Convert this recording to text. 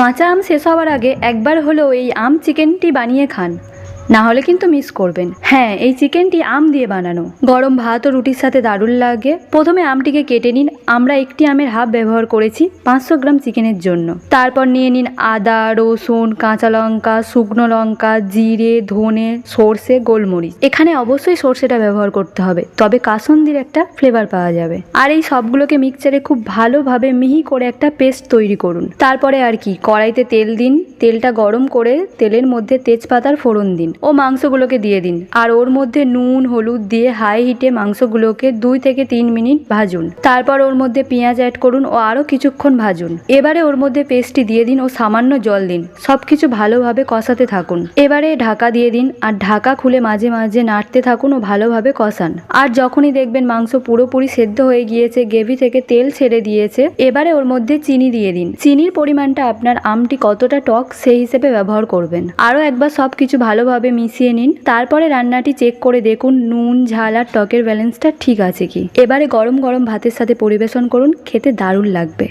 কাঁচা আম শেষ হওয়ার আগে একবার হলেও এই আম চিকেনটি বানিয়ে খান, না হলে কিন্তু মিস করবেন। হ্যাঁ, এই চিকেনটি আম দিয়ে বানানো। গরম ভাত ও রুটির সাথে দারুণ লাগে। প্রথমে আমটিকে কেটে নিন। আমরা একটি আমের হাফ ব্যবহার করেছি 500 গ্রাম চিকেনের জন্য। তারপর নিয়ে নিন আদা, রসুন, কাঁচা লঙ্কা, শুকনো লঙ্কা, জিরে, ধনে, সর্ষে, গোলমরিচ। এখানে অবশ্যই সর্ষেটা ব্যবহার করতে হবে, তবে কাসুন্দির একটা ফ্লেভার পাওয়া যাবে। আর এই সবগুলোকে মিক্সচারে খুব ভালোভাবে মিহি করে একটা পেস্ট তৈরি করুন। তারপরে আর কি, কড়াইতে তেল দিন। তেলটা গরম করে তেলের মধ্যে তেজপাতার ফোড়ন দিন ও মাংসগুলোকে দিয়ে দিন। আর ওর মধ্যে নুন হলুদ দিয়ে হাই হিটে মাংসগুলোকে 2 থেকে 3 মিনিট ভাজুন। তারপর ওর মধ্যে পেঁয়াজ অ্যাড করুন ও আরও কিছুক্ষণ ভাজুন। এবারে ওর মধ্যে পেস্টটি দিয়ে দিন ও সামান্য জল দিন। সবকিছু ভালোভাবে কষাতে থাকুন। এবারে ঢাকা দিয়ে দিন আর ঢাকা খুলে মাঝে মাঝে নাড়তে থাকুন ও ভালোভাবে কষান। আর যখনই দেখবেন মাংস পুরোপুরি সেদ্ধ হয়ে গিয়েছে, গ্রেভি থেকে তেল ছেড়ে দিয়েছে, এবারে ওর মধ্যে চিনি দিয়ে দিন। চিনির পরিমাণটা আপনার আমটি কতটা টক সেই হিসেবে ব্যবহার করবেন। আরও একবার সবকিছু ভালোভাবে মিশিয়ে নিন। তারপরে রান্নাটি চেক করে দেখুন নুন, ঝাল আর টকের ব্যালেন্সটা ঠিক আছে কি। এবারে গরম গরম ভাতের সাথে পরিবেশন করুন, খেতে দারুণ লাগবে।